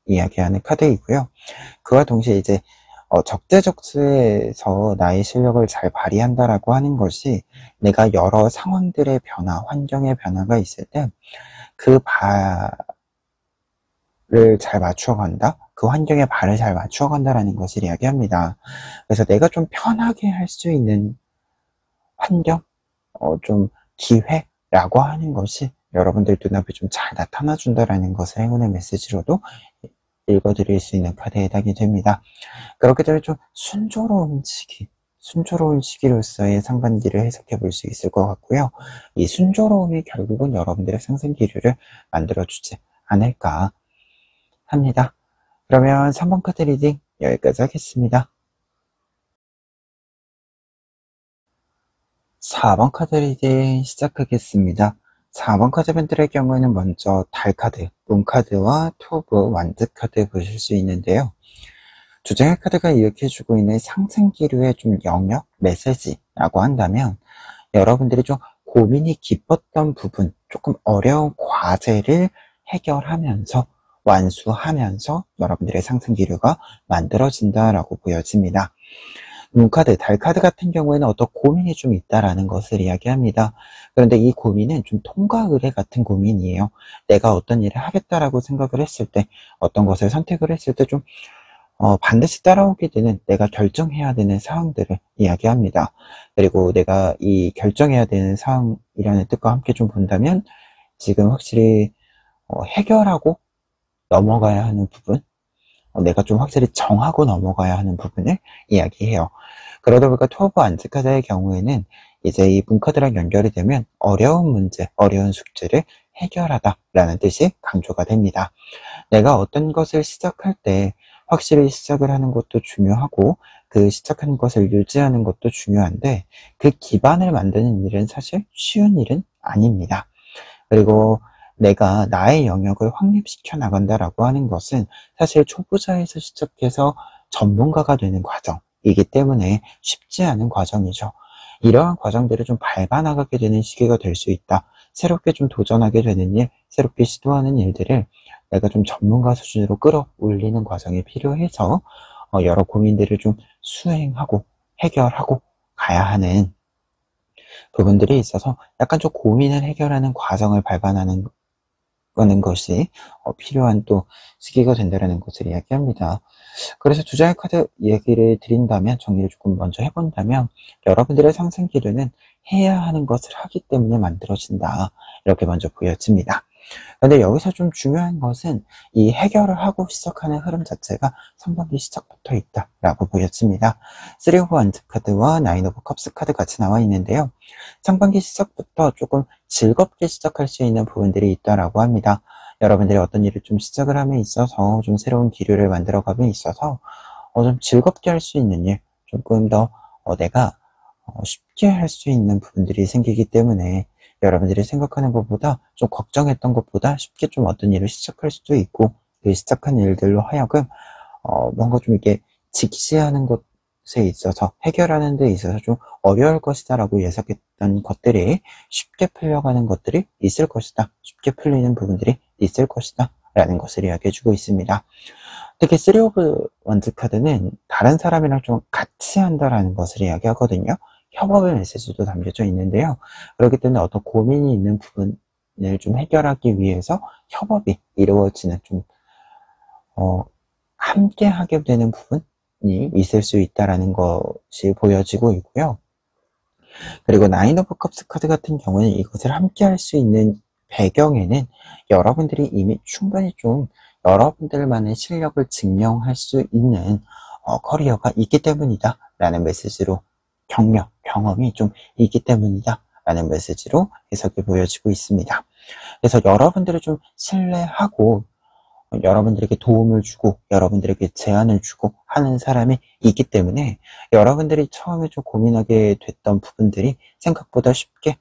이야기하는 카드이고요. 그와 동시에 이제 적재적소에서 나의 실력을 잘 발휘한다라고 하는 것이, 내가 여러 상황들의 변화, 환경의 변화가 있을 때 그 발을 잘 맞추어간다? 그 환경에 발을 잘 맞추어간다라는 것을 이야기합니다. 그래서 내가 좀 편하게 할 수 있는 환경, 좀 기회라고 하는 것이 여러분들 눈앞에 좀 잘 나타나준다라는 것을 행운의 메시지로도 읽어드릴 수 있는 카드에 해당이 됩니다. 그렇기 때문에 좀 순조로운 시기로서의 상반기를 해석해 볼 수 있을 것 같고요. 이 순조로움이 결국은 여러분들의 상승 기류를 만들어주지 않을까 합니다. 그러면 3번 카드 리딩 여기까지 하겠습니다. 4번 카드 리딩 시작하겠습니다. 4번 카드분들의 경우에는 먼저 달카드, 문카드와 투브, 완드카드 보실 수 있는데요. 두 장의 카드가 이야기해주고 있는 상승 기류의 좀 영역, 메시지라고 한다면, 여러분들이 좀 고민이 깊었던 부분, 조금 어려운 과제를 해결하면서 완수하면서 여러분들의 상승 기류가 만들어진다라고 보여집니다. 문카드, 달카드 같은 경우에는 어떤 고민이 좀 있다라는 것을 이야기합니다. 그런데 이 고민은 좀 통과 의례 같은 고민이에요. 내가 어떤 일을 하겠다라고 생각을 했을 때, 어떤 것을 선택을 했을 때 좀 반드시 따라오게 되는, 내가 결정해야 되는 사항들을 이야기합니다. 그리고 내가 이 결정해야 되는 사항이라는 뜻과 함께 좀 본다면, 지금 확실히 해결하고 넘어가야 하는 부분, 내가 좀 확실히 정하고 넘어가야 하는 부분을 이야기해요. 그러다 보니까 투어브 안즈카드의 경우에는 이제 이 문카드랑 연결이 되면 어려운 문제, 어려운 숙제를 해결하다라는 뜻이 강조가 됩니다. 내가 어떤 것을 시작할 때 확실히 시작을 하는 것도 중요하고, 그 시작하는 것을 유지하는 것도 중요한데, 그 기반을 만드는 일은 사실 쉬운 일은 아닙니다. 그리고 내가 나의 영역을 확립시켜 나간다라고 하는 것은 사실 초보자에서 시작해서 전문가가 되는 과정이기 때문에 쉽지 않은 과정이죠. 이러한 과정들을 좀 밟아 나가게 되는 시기가 될 수 있다. 새롭게 좀 도전하게 되는 일, 새롭게 시도하는 일들을 내가 좀 전문가 수준으로 끌어올리는 과정이 필요해서 여러 고민들을 좀 수행하고 해결하고 가야 하는 부분들이 있어서, 약간 좀 고민을 해결하는 과정을 밟아나는 것이 필요한 또 시기가 된다는 것을 이야기합니다. 그래서 두 장의 카드 얘기를 드린다면, 정리를 조금 먼저 해본다면, 여러분들의 상승 기류는 해야 하는 것을 하기 때문에 만들어진다, 이렇게 먼저 보여집니다. 근데 여기서 좀 중요한 것은 이 해결을 하고 시작하는 흐름 자체가 상반기 시작부터 있다라고 보여집니다. 3 오브 원즈 카드와 9 오브 컵스 카드 같이 나와 있는데요. 상반기 시작부터 조금 즐겁게 시작할 수 있는 부분들이 있다라고 합니다. 여러분들이 어떤 일을 좀 시작을 함에 있어서, 좀 새로운 기류를 만들어감에 있어서 좀 즐겁게 할 수 있는 일, 조금 더 내가 쉽게 할 수 있는 부분들이 생기기 때문에, 여러분들이 생각하는 것보다, 좀 걱정했던 것보다 쉽게 좀 어떤 일을 시작할 수도 있고, 그 시작한 일들로 하여금 뭔가 좀 이렇게 직시하는 것에 있어서, 해결하는 데 있어서 좀 어려울 것이다 라고 예상했던 것들이 쉽게 풀려가는 것들이 있을 것이다, 쉽게 풀리는 부분들이 있을 것이다 라는 것을 이야기해주고 있습니다. 특히 3 오브 원즈 카드는 다른 사람이랑 좀 같이 한다라는 것을 이야기하거든요. 협업의 메시지도 담겨져 있는데요. 그렇기 때문에 어떤 고민이 있는 부분을 좀 해결하기 위해서 협업이 이루어지는, 좀 함께 하게 되는 부분이 있을 수 있다라는 것이 보여지고 있고요. 그리고 나인 오브 컵스 카드 같은 경우는 이것을 함께 할 수 있는 배경에는 여러분들이 이미 충분히 좀 여러분들만의 실력을 증명할 수 있는 커리어가 있기 때문이다 라는 메시지로, 경험이 좀 있기 때문이다 라는 메시지로 해석이 보여지고 있습니다. 그래서 여러분들을 좀 신뢰하고 여러분들에게 도움을 주고 여러분들에게 제안을 주고 하는 사람이 있기 때문에 여러분들이 처음에 좀 고민하게 됐던 부분들이 생각보다 쉽게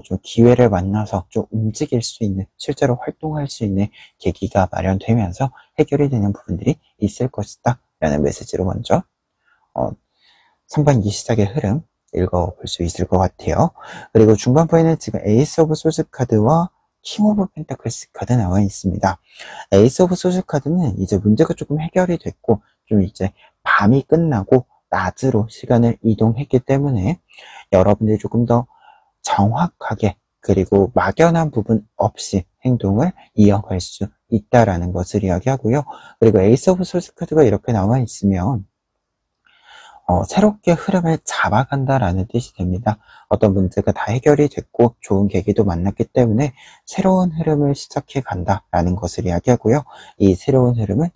좀 기회를 만나서 좀 움직일 수 있는, 실제로 활동할 수 있는 계기가 마련되면서 해결이 되는 부분들이 있을 것이다 라는 메시지로 먼저 상반기 시작의 흐름 읽어볼 수 있을 것 같아요. 그리고 중반부에는 지금 에이스 오브 소스 카드와 킹 오브 펜타클스 카드 나와 있습니다. 에이스 오브 소스 카드는 이제 문제가 조금 해결이 됐고 좀 이제 밤이 끝나고 낮으로 시간을 이동했기 때문에 여러분들이 조금 더 정확하게 그리고 막연한 부분 없이 행동을 이어갈 수 있다라는 것을 이야기하고요. 그리고 에이스 오브 소스 카드가 이렇게 나와 있으면 새롭게 흐름을 잡아간다라는 뜻이 됩니다. 어떤 문제가 다 해결이 됐고 좋은 계기도 만났기 때문에 새로운 흐름을 시작해 간다라는 것을 이야기하고요. 이 새로운 흐름은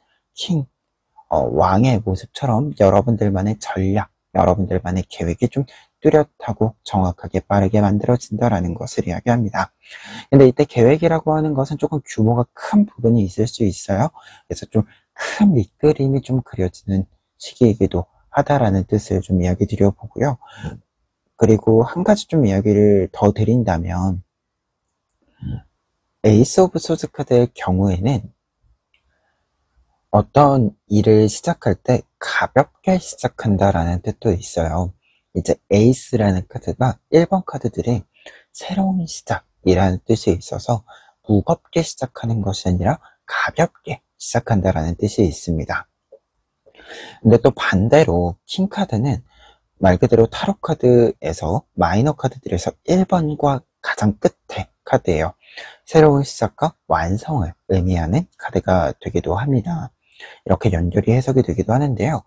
왕의 모습처럼 여러분들만의 전략, 여러분들만의 계획이 좀 뚜렷하고 정확하게 빠르게 만들어진다라는 것을 이야기합니다. 근데 이때 계획이라고 하는 것은 조금 규모가 큰 부분이 있을 수 있어요. 그래서 좀 큰 밑그림이 좀 그려지는 시기이기도 하다라는 뜻을 좀 이야기 드려보고요. 그리고 한 가지 좀 이야기를 더 드린다면 에이스 오브 소드 카드의 경우에는 어떤 일을 시작할 때 가볍게 시작한다라는 뜻도 있어요. 이제 에이스라는 카드가 1번 카드들이 새로운 시작이라는 뜻이 있어서 무겁게 시작하는 것이 아니라 가볍게 시작한다라는 뜻이 있습니다. 근데 또 반대로 킹 카드는 말 그대로 타로 카드에서 마이너 카드들에서 1번과 가장 끝에 카드예요. 새로운 시작과 완성을 의미하는 카드가 되기도 합니다. 이렇게 연결이 해석이 되기도 하는데요.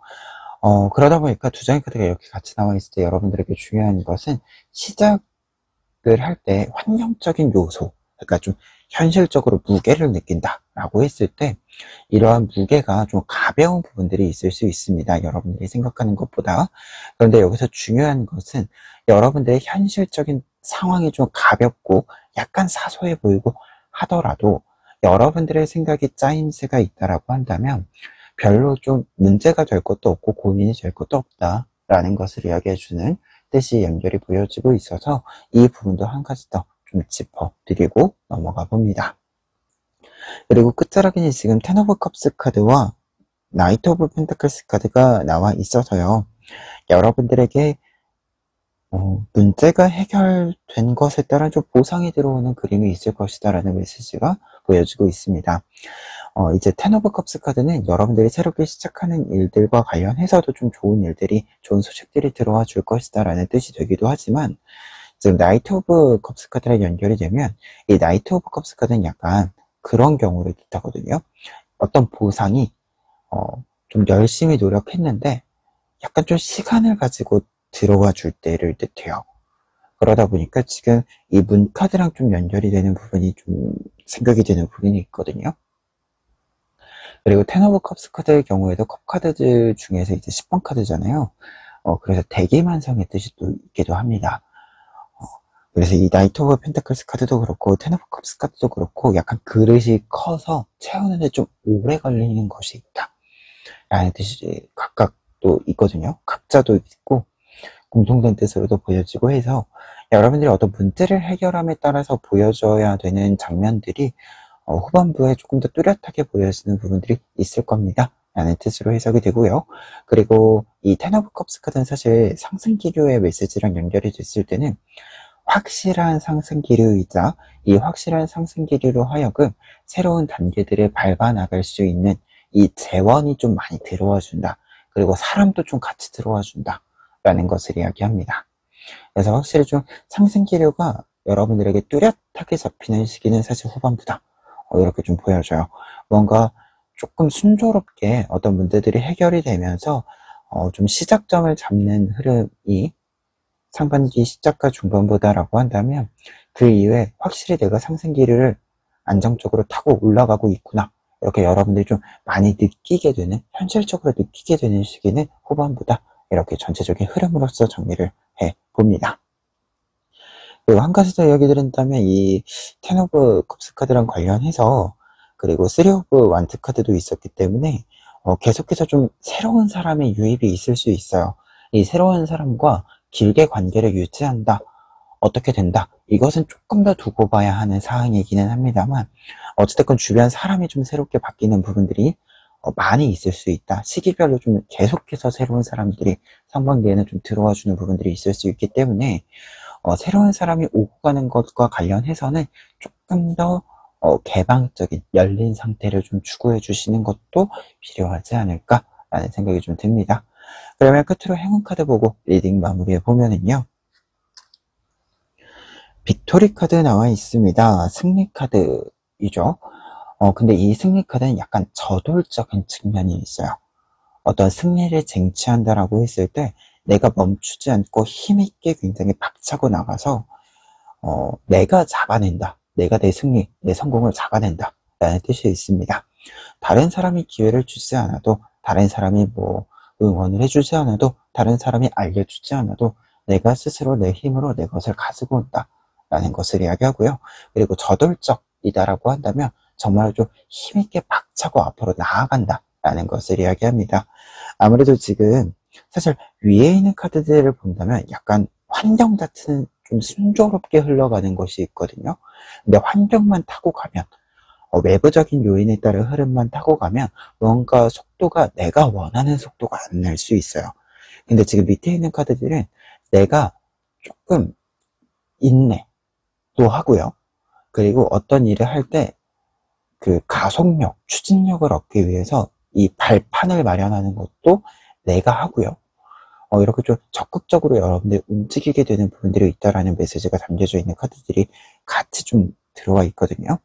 그러다 보니까 두 장의 카드가 이렇게 같이 나와 있을 때 여러분들에게 중요한 것은 시작을 할 때 환경적인 요소, 그러니까 좀 현실적으로 무게를 느낀다라고 했을 때 이러한 무게가 좀 가벼운 부분들이 있을 수 있습니다. 여러분들이 생각하는 것보다. 그런데 여기서 중요한 것은 여러분들의 현실적인 상황이 좀 가볍고 약간 사소해 보이고 하더라도 여러분들의 생각이 짜임새가 있다라고 한다면 별로 좀 문제가 될 것도 없고 고민이 될 것도 없다라는 것을 이야기해주는 뜻이 연결이 보여지고 있어서 이 부분도 한 가지 더 좀 짚어드리고 넘어가 봅니다. 그리고 끝자락에는 지금 텐 오브 컵스 카드와 나이트 오브 펜타클스 카드가 나와 있어서요. 여러분들에게 문제가 해결된 것에 따라 좀 보상이 들어오는 그림이 있을 것이다 라는 메시지가 보여지고 있습니다. 이제 텐 오브 컵스 카드는 여러분들이 새롭게 시작하는 일들과 관련해서도 좀 좋은 일들이, 좋은 소식들이 들어와 줄 것이다 라는 뜻이 되기도 하지만 지금 나이트 오브 컵스 카드랑 연결이 되면 이 나이트 오브 컵스 카드는 약간 그런 경우를 뜻하거든요. 어떤 보상이 좀 열심히 노력했는데 약간 좀 시간을 가지고 들어와 줄 때를 뜻해요. 그러다 보니까 지금 이 문 카드랑 좀 연결이 되는 부분이 좀 생각이 되는 부분이 있거든요. 그리고 텐 오브 컵스 카드의 경우에도 컵 카드들 중에서 이제 10번 카드잖아요. 그래서 대기만성의 뜻이 또 있기도 합니다. 그래서 이 나이트 오브 펜타클스 카드도 그렇고 텐 오브 컵스 카드도 그렇고 약간 그릇이 커서 채우는데 좀 오래 걸리는 것이 있다 라는 뜻이 각각 또 있거든요. 각자도 있고 공통된 뜻으로도 보여지고 해서 여러분들이 어떤 문제를 해결함에 따라서 보여줘야 되는 장면들이 후반부에 조금 더 뚜렷하게 보여지는 부분들이 있을 겁니다 라는 뜻으로 해석이 되고요. 그리고 이 텐 오브 컵스 카드는 사실 상승기류의 메시지랑 연결이 됐을 때는 확실한 상승기류이자 이 확실한 상승기류로 하여금 새로운 단계들을 밟아 나갈 수 있는 이 재원이 좀 많이 들어와 준다. 그리고 사람도 좀 같이 들어와 준다 라는 것을 이야기합니다. 그래서 확실히 좀 상승기류가 여러분들에게 뚜렷하게 잡히는 시기는 사실 후반부다. 이렇게 좀 보여져요. 뭔가 조금 순조롭게 어떤 문제들이 해결이 되면서 좀 시작점을 잡는 흐름이 상반기 시작과 중반보다라고 한다면 그 이후에 확실히 내가 상승기를 안정적으로 타고 올라가고 있구나. 이렇게 여러분들이 좀 많이 느끼게 되는, 현실적으로 느끼게 되는 시기는 후반보다, 이렇게 전체적인 흐름으로서 정리를 해 봅니다. 그리고 한 가지 더 이야기 드린다면 이 텐 오브 컵스 카드랑 관련해서, 그리고 3 오브 완트 카드도 있었기 때문에 계속해서 좀 새로운 사람의 유입이 있을 수 있어요. 이 새로운 사람과 길게 관계를 유지한다, 어떻게 된다, 이것은 조금 더 두고 봐야 하는 사항이기는 합니다만, 어찌됐건 주변 사람이 좀 새롭게 바뀌는 부분들이 많이 있을 수 있다. 시기별로 좀 계속해서 새로운 사람들이 상반기에는 좀 들어와 주는 부분들이 있을 수 있기 때문에 새로운 사람이 오고 가는 것과 관련해서는 조금 더 개방적인, 열린 상태를 좀 추구해 주시는 것도 필요하지 않을까라는 생각이 좀 듭니다. 그러면 끝으로 행운 카드 보고 리딩 마무리해 보면은요, 빅토리 카드 나와 있습니다. 승리 카드이죠. 근데 이 승리 카드는 약간 저돌적인 측면이 있어요. 어떤 승리를 쟁취한다라고 했을 때 내가 멈추지 않고 힘있게 굉장히 박차고 나가서 내가 잡아낸다, 내가 내 승리, 내 성공을 잡아낸다 라는 뜻이 있습니다. 다른 사람이 기회를 주지 않아도, 다른 사람이 뭐 응원을 해주지 않아도, 다른 사람이 알려주지 않아도 내가 스스로 내 힘으로 내 것을 가지고 온다 라는 것을 이야기하고요. 그리고 저돌적이다라고 한다면 정말 좀 힘있게 박차고 앞으로 나아간다 라는 것을 이야기합니다. 아무래도 지금 사실 위에 있는 카드들을 본다면 약간 환경 자체는 좀 순조롭게 흘러가는 것이 있거든요. 근데 환경만 타고 가면, 외부적인 요인에 따른 흐름만 타고 가면 뭔가 속도가 내가 원하는 속도가 안 날 수 있어요. 근데 지금 밑에 있는 카드들은 내가 조금 인내도 하고요. 그리고 어떤 일을 할 때 그 가속력, 추진력을 얻기 위해서 이 발판을 마련하는 것도 내가 하고요. 이렇게 좀 적극적으로 여러분들이 움직이게 되는 부분들이 있다라는 메시지가 담겨져 있는 카드들이 같이 좀 들어와 있거든요.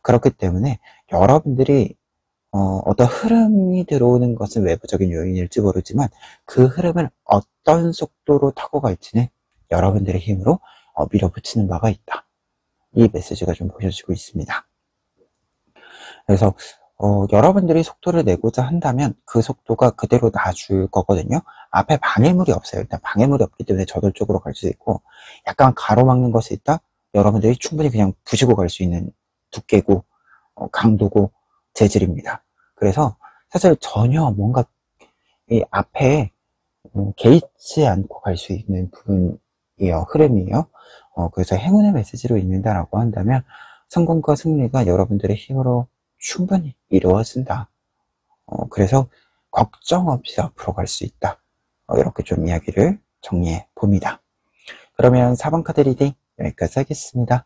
그렇기 때문에 여러분들이 어떤 흐름이 들어오는 것은 외부적인 요인일지 모르지만 그 흐름을 어떤 속도로 타고 갈지는 여러분들의 힘으로 밀어붙이는 바가 있다. 이 메시지가 좀 보여지고 있습니다. 그래서 여러분들이 속도를 내고자 한다면 그 속도가 그대로 놔줄 거거든요. 앞에 방해물이 없어요. 일단 방해물이 없기 때문에 저돌적으로 갈 수 있고, 약간 가로막는 것이 있다? 여러분들이 충분히 그냥 부시고 갈 수 있는 두께고 강도고 재질입니다. 그래서 사실 전혀 뭔가 이 앞에 개의치 않고 갈 수 있는 부분이에요. 흐름이에요. 그래서 행운의 메시지로 읽는다라고 한다면 성공과 승리가 여러분들의 힘으로 충분히 이루어진다. 그래서 걱정 없이 앞으로 갈 수 있다. 이렇게 좀 이야기를 정리해 봅니다. 그러면 4번 카드 리딩 여기까지 하겠습니다.